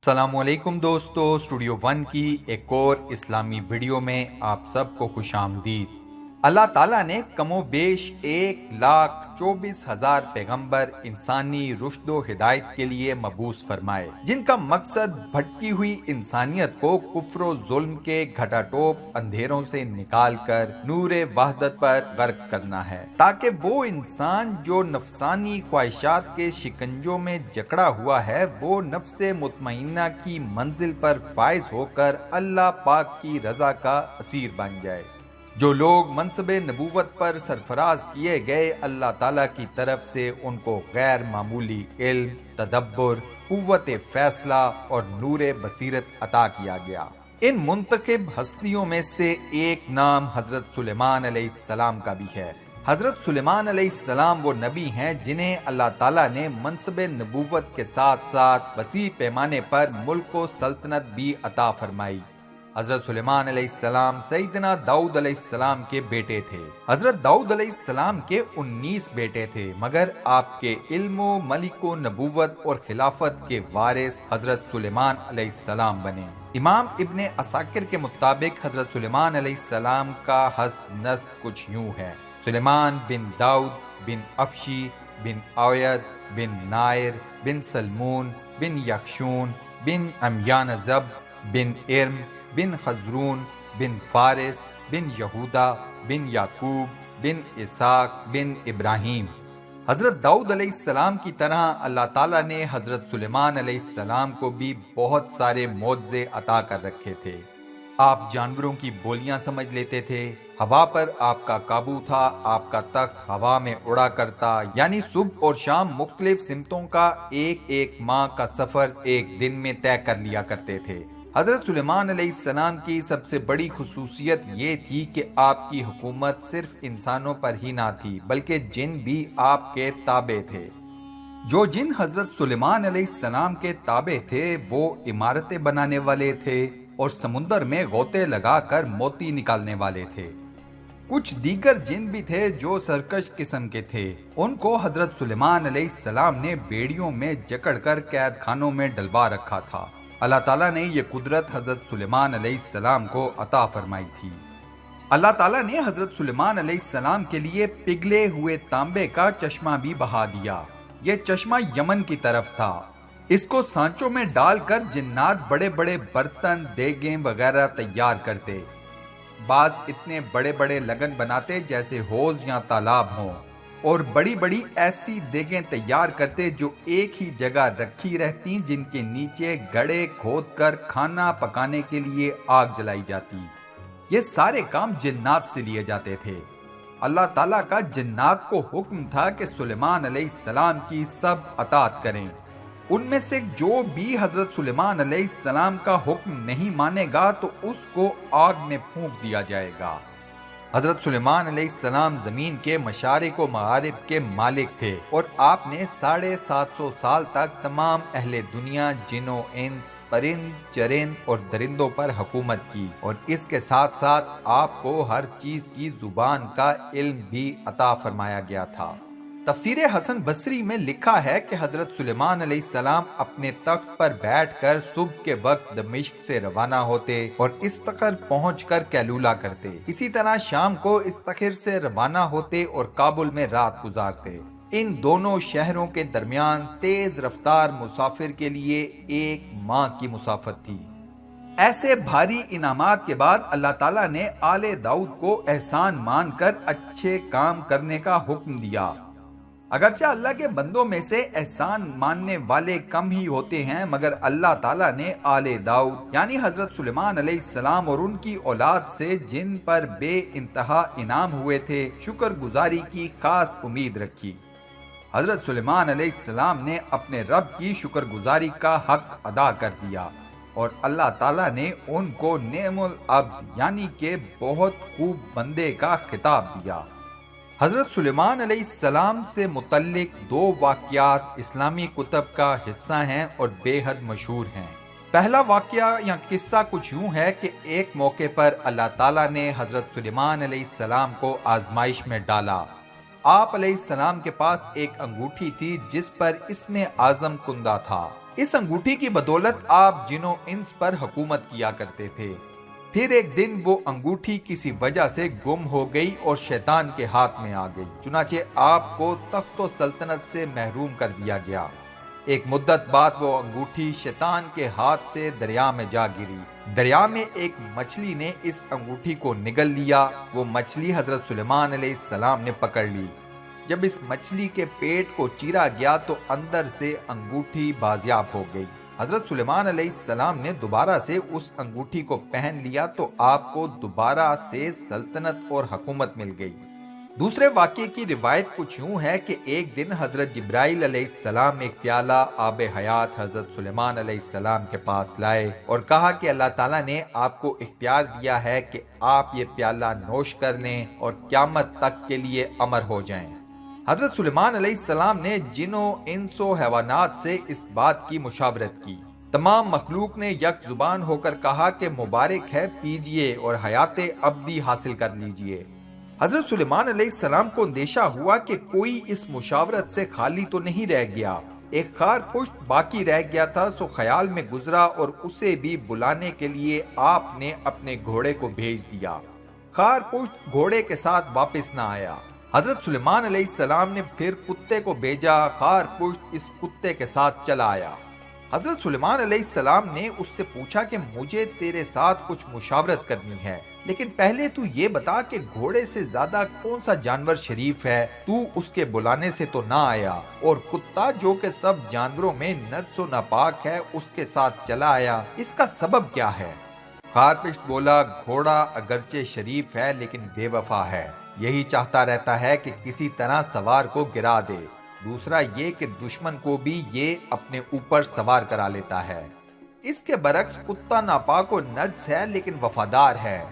السلام علیکم دوستو، اسٹوڈیو ون کی ایک اور اسلامی ویڈیو میں آپ سب کو خوش آمدید۔ اللہ تعالیٰ نے کم و بیش 1,24,000 پیغمبر انسانی رشد و ہدایت کے لیے مبعوث فرمائے، جن کا مقصد بھٹکی ہوئی انسانیت کو کفر و ظلم کے گھٹا ٹوپ اندھیروں سے نکال کر نور وحدت پر غرق کرنا ہے، تاکہ وہ انسان جو نفسانی خواہشات کے شکنجوں میں جکڑا ہوا ہے وہ نفس مطمئنہ کی منزل پر فائز ہو کر اللہ پاک کی رضا کا اسیر بن جائے۔ جو لوگ منصب نبوت پر سرفراز کیے گئے، اللہ تعالیٰ کی طرف سے ان کو غیر معمولی علم، تدبر، قوت فیصلہ اور نور بصیرت عطا کیا گیا۔ ان منتخب ہستیوں میں سے ایک نام حضرت سلیمان علیہ السلام کا بھی ہے۔ حضرت سلیمان علیہ السلام وہ نبی ہیں جنہیں اللہ تعالیٰ نے منصب نبوت کے ساتھ ساتھ وسیع پیمانے پر ملک و سلطنت بھی عطا فرمائی۔ حضرت سلیمان علیہ السلام سیدنا داؤد علیہ السلام کے بیٹے تھے۔ حضرت داؤد علیہ السلام کے 19 بیٹے تھے، مگر آپ کے علم و ملک و نبوت اور خلافت کے وارث حضرت سلیمان علیہ السلام بنے۔ امام ابن عساکر کے مطابق حضرت سلیمان علیہ السلام کا حسب نسب کچھ یوں ہے: سلیمان بن داؤد بن افشی بن اوید بن نائر بن سلمون بن یخشون بن امیانزب بن ارم بن خزرون بن فارس بن یہودا بن یعقوب بن اسحاق بن ابراہیم۔ حضرت داؤد علیہ السلام کی طرح اللہ تعالیٰ نے حضرت سلیمان علیہ السلام کو بھی بہت سارے معجزے عطا کر رکھے تھے۔ آپ جانوروں کی بولیاں سمجھ لیتے تھے، ہوا پر آپ کا قابو تھا، آپ کا تخت ہوا میں اڑا کرتا، یعنی صبح اور شام مختلف سمتوں کا ایک ماہ کا سفر ایک دن میں طے کر لیا کرتے تھے۔ حضرت سلیمان علیہ السلام کی سب سے بڑی خصوصیت یہ تھی کہ آپ کی حکومت صرف انسانوں پر ہی نہ تھی بلکہ جن بھی آپ کے تابع تھے۔ جو جن حضرت سلیمان علیہ السلام کے تابع تھے وہ عمارتیں بنانے والے تھے اور سمندر میں غوطے لگا کر موتی نکالنے والے تھے۔ کچھ دیگر جن بھی تھے جو سرکش قسم کے تھے، ان کو حضرت سلیمان علیہ السلام نے بیڑیوں میں جکڑ کر قید خانوں میں ڈلوا رکھا تھا۔ اللہ تعالیٰ نے یہ قدرت حضرت سلیمان علیہ السلام کو عطا فرمائی تھی۔ اللہ تعالیٰ نے حضرت سلیمان علیہ السلام کے لیے پگھلے ہوئے تانبے کا چشمہ بھی بہا دیا۔ یہ چشمہ یمن کی طرف تھا۔ اس کو سانچوں میں ڈال کر جنات بڑے بڑے برتن، دیگیں وغیرہ تیار کرتے۔ بعض اتنے بڑے بڑے لگن بناتے جیسے حوض یا تالاب ہوں، اور بڑی بڑی ایسی دیگیں تیار کرتے جو ایک ہی جگہ رکھی رہتی، جن کے نیچے گڑھے کھود کر کھانا پکانے کے لیے آگ جلائی جاتی۔ یہ سارے کام جنات سے لیے جاتے تھے۔ اللہ تعالیٰ کا جنات کو حکم تھا کہ سلیمان علیہ السلام کی سب اطاعت کریں۔ ان میں سے جو بھی حضرت سلیمان علیہ السلام کا حکم نہیں مانے گا تو اس کو آگ میں پھونک دیا جائے گا۔ حضرت سلیمان علیہ السلام زمین کے مشارق و مغارب کے مالک تھے، اور آپ نے 750 سال تک تمام اہل دنیا، جن و انس، پرند چرند اور درندوں پر حکومت کی، اور اس کے ساتھ ساتھ آپ کو ہر چیز کی زبان کا علم بھی عطا فرمایا گیا تھا۔ تفسیر حسن بصری میں لکھا ہے کہ حضرت سلیمان علیہ السلام اپنے تخت پر بیٹھ کر صبح کے وقت دمشق سے روانہ ہوتے اور استخر پہنچ کر کیلولہ کرتے۔ اسی طرح شام کو استخر سے روانہ ہوتے اور کابل میں رات گزارتے۔ ان دونوں شہروں کے درمیان تیز رفتار مسافر کے لیے 1 ماہ کی مسافت تھی۔ ایسے بھاری انعامات کے بعد اللہ تعالیٰ نے آل داؤد کو احسان مان کر اچھے کام کرنے کا حکم دیا۔ اگرچہ اللہ کے بندوں میں سے احسان ماننے والے کم ہی ہوتے ہیں، مگر اللہ تعالیٰ نے آل داؤد یعنی حضرت سلیمان علیہ السلام اور ان کی اولاد سے جن پر بے انتہا انعام ہوئے تھے، شکر گزاری کی خاص امید رکھی۔ حضرت سلیمان علیہ السلام نے اپنے رب کی شکر گزاری کا حق ادا کر دیا، اور اللہ تعالیٰ نے ان کو نعم العبد یعنی کہ بہت خوب بندے کا خطاب دیا۔ حضرت سلیمان علیہ السلام سے متعلق 2 واقعات اسلامی کتب کا حصہ ہیں اور بے حد مشہور ہیں۔ پہلا واقعہ یا قصہ کچھ یوں ہے کہ ایک موقع پر اللہ تعالیٰ نے حضرت سلیمان علیہ السلام کو آزمائش میں ڈالا۔ آپ علیہ السلام کے پاس ایک انگوٹھی تھی جس پر اسم اعظم کندہ تھا۔ اس انگوٹھی کی بدولت آپ جنوں انس پر حکومت کیا کرتے تھے۔ پھر ایک دن وہ انگوٹھی کسی وجہ سے گم ہو گئی اور شیطان کے ہاتھ میں آ گئی، چنانچہ آپ کو تخت و سلطنت سے محروم کر دیا گیا۔ ایک مدت بعد وہ انگوٹھی شیطان کے ہاتھ سے دریا میں جا گری۔ دریا میں ایک مچھلی نے اس انگوٹھی کو نگل لیا۔ وہ مچھلی حضرت سلیمان علیہ السلام نے پکڑ لی۔ جب اس مچھلی کے پیٹ کو چیرا گیا تو اندر سے انگوٹھی بازیاب ہو گئی۔ حضرت سلیمان علیہ السلام نے دوبارہ سے اس انگوٹھی کو پہن لیا تو آپ کو دوبارہ سے سلطنت اور حکومت مل گئی۔ دوسرے واقعے کی روایت کچھ یوں ہے کہ ایک دن حضرت جبرائیل علیہ السلام ایک پیالہ آب حیات حضرت سلیمان علیہ السلام کے پاس لائے اور کہا کہ اللہ تعالیٰ نے آپ کو اختیار دیا ہے کہ آپ یہ پیالہ نوش کر لیں اور قیامت تک کے لیے امر ہو جائیں۔ حضرت سلیمان علیہ السلام نے جنوں انس و حیوانات سے اس بات کی مشاورت کی۔ تمام مخلوق نے یک زبان ہو کر کہا کہ مبارک ہے، پیجئے اور حیات ابدی حاصل کر لیجئے۔ حضرت سلیمان علیہ السلام کو اندیشہ ہوا کہ کوئی اس مشاورت سے خالی تو نہیں رہ گیا۔ ایک خار پشت باقی رہ گیا تھا، سو خیال میں گزرا اور اسے بھی بلانے کے لیے آپ نے اپنے گھوڑے کو بھیج دیا۔ خار پشت گھوڑے کے ساتھ واپس نہ آیا۔ حضرت سلیمان علیہ السلام نے پھر کتے کو بھیجا، خار پشت اس کتے کے ساتھ چلا آیا۔ حضرت سلیمان علیہ السلام نے اس سے پوچھا کہ مجھے تیرے ساتھ کچھ مشاورت کرنی ہے، لیکن پہلے تو یہ بتا کہ گھوڑے سے زیادہ کون سا جانور شریف ہے؟ تو اس کے بلانے سے تو نہ آیا، اور کتا جو کہ سب جانوروں میں نجس و ناپاک ہے اس کے ساتھ چلا آیا، اس کا سبب کیا ہے؟ خارپشت بولا، گھوڑا اگرچہ شریف ہے لیکن بے وفا ہے، یہی چاہتا رہتا ہے کہ کسی طرح سوار کو گرا دے، دوسرا یہ کہ دشمن کو بھی یہ اپنے اوپر سوار کرا لیتا ہے۔ اس کے برعکس کتا ناپاک و نجس ہے لیکن وفادار ہے،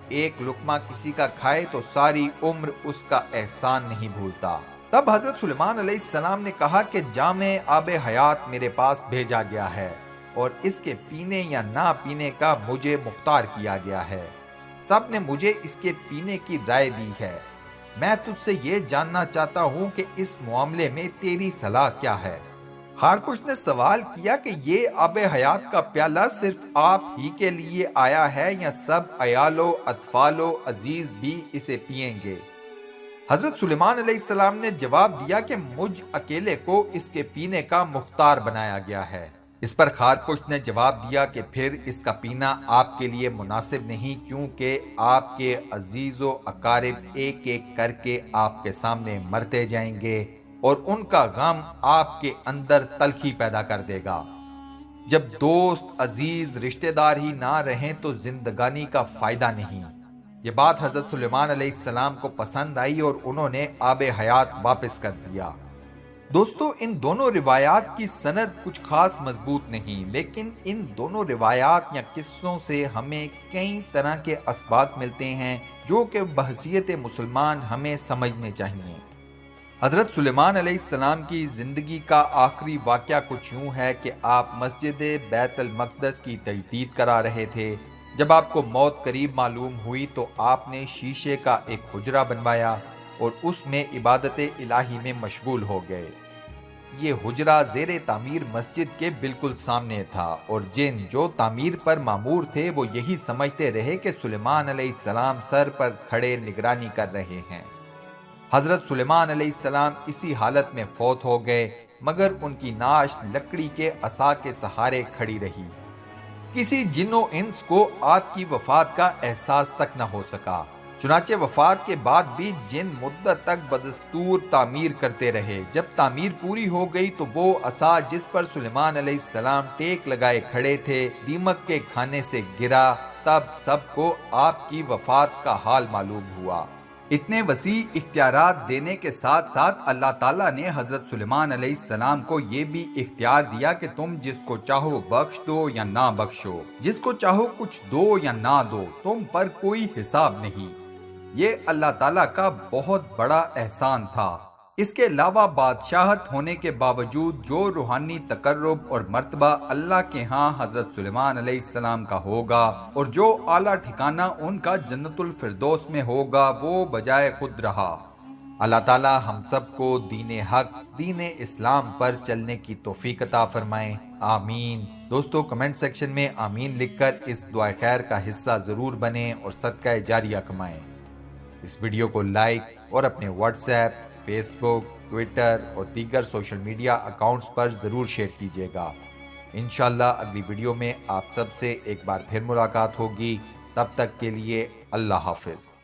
ایک لقمہ کسی کا کھائے تو ساری عمر اس کا احسان نہیں بھولتا۔ تب حضرت سلیمان علیہ السلام نے کہا کہ جامع آب حیات میرے پاس بھیجا گیا ہے اور اس کے پینے یا نہ پینے کا مجھے مختار کیا گیا ہے۔ سب نے مجھے اس کے پینے کی رائے دی ہے۔ میں تجھ سے یہ جاننا چاہتا ہوں کہ اس معاملے میں تیری صلاح کیا ہے؟ خارپشت نے سوال کیا کہ یہ آب حیات کا پیالہ صرف آپ ہی کے لیے آیا ہے یا سب عیال و اطفال و عزیز بھی اسے پئیں گے؟ حضرت سلیمان علیہ السلام نے جواب دیا کہ مجھ اکیلے کو اس کے پینے کا مختار بنایا گیا ہے۔ اس پر خارپشت نے جواب دیا کہ پھر اس کا پینا آپ کے لیے مناسب نہیں، کیونکہ آپ کے عزیز و اقارب ایک ایک کر کے آپ کے سامنے مرتے جائیں گے اور ان کا غم آپ کے اندر تلخی پیدا کر دے گا۔ جب دوست، عزیز، رشتہ دار ہی نہ رہیں تو زندگانی کا فائدہ نہیں۔ یہ بات حضرت سلیمان علیہ السلام کو پسند آئی اور انہوں نے آب حیات واپس کر دیا۔ دوستو، ان دونوں روایات کی سند کچھ خاص مضبوط نہیں، لیکن ان دونوں روایات یا قصوں سے ہمیں کئی طرح کے اسباق ملتے ہیں جو کہ بحیثیت مسلمان ہمیں سمجھنے چاہیے۔ حضرت سلیمان علیہ السلام کی زندگی کا آخری واقعہ کچھ یوں ہے کہ آپ مسجد بیت المقدس کی تجدید کرا رہے تھے۔ جب آپ کو موت قریب معلوم ہوئی تو آپ نے شیشے کا ایک حجرہ بنوایا اور اس میں عبادت الہی میں مشغول ہو گئے۔ یہ حجرہ زیر تعمیر مسجد کے بالکل سامنے تھا اور جو تعمیر پر مامور تھے وہ یہی سمجھتے رہے کہ سلیمان علیہ السلام سر پر کھڑے نگرانی کر رہے ہیں۔ حضرت سلیمان علیہ السلام اسی حالت میں فوت ہو گئے، مگر ان کی نعش لکڑی کے عصا کے سہارے کھڑی رہی۔ کسی جن و انس کو آپ کی وفات کا احساس تک نہ ہو سکا، چنانچہ وفات کے بعد بھی جن مدت تک بدستور تعمیر کرتے رہے۔ جب تعمیر پوری ہو گئی تو وہ عصا جس پر سلیمان علیہ السلام ٹیک لگائے کھڑے تھے دیمک کے کھانے سے گرا۔ تب سب کو آپ کی وفات کا حال معلوم ہوا۔ اتنے وسیع اختیارات دینے کے ساتھ ساتھ اللہ تعالیٰ نے حضرت سلیمان علیہ السلام کو یہ بھی اختیار دیا کہ تم جس کو چاہو بخش دو یا نہ بخشو، جس کو چاہو کچھ دو یا نہ دو، تم پر کوئی حساب نہیں۔ یہ اللہ تعالیٰ کا بہت بڑا احسان تھا۔ اس کے علاوہ بادشاہت ہونے کے باوجود جو روحانی تقرب اور مرتبہ اللہ کے ہاں حضرت سلیمان علیہ السلام کا ہوگا اور جو اعلیٰ ٹھکانہ ان کا جنت الفردوس میں ہوگا وہ بجائے خود رہا۔ اللہ تعالی ہم سب کو دین حق دین اسلام پر چلنے کی توفیق عطا فرمائے، آمین۔ دوستو کمنٹ سیکشن میں آمین لکھ کر اس دعا خیر کا حصہ ضرور بنیں اور صدقہ جاریہ کمائیں۔ اس ویڈیو کو لائک اور اپنے واٹس ایپ، فیس بک، ٹویٹر اور دیگر سوشل میڈیا اکاؤنٹس پر ضرور شیئر کیجیے گا۔ انشاءاللہ اگلی ویڈیو میں آپ سب سے ایک بار پھر ملاقات ہوگی، تب تک کے لیے اللہ حافظ۔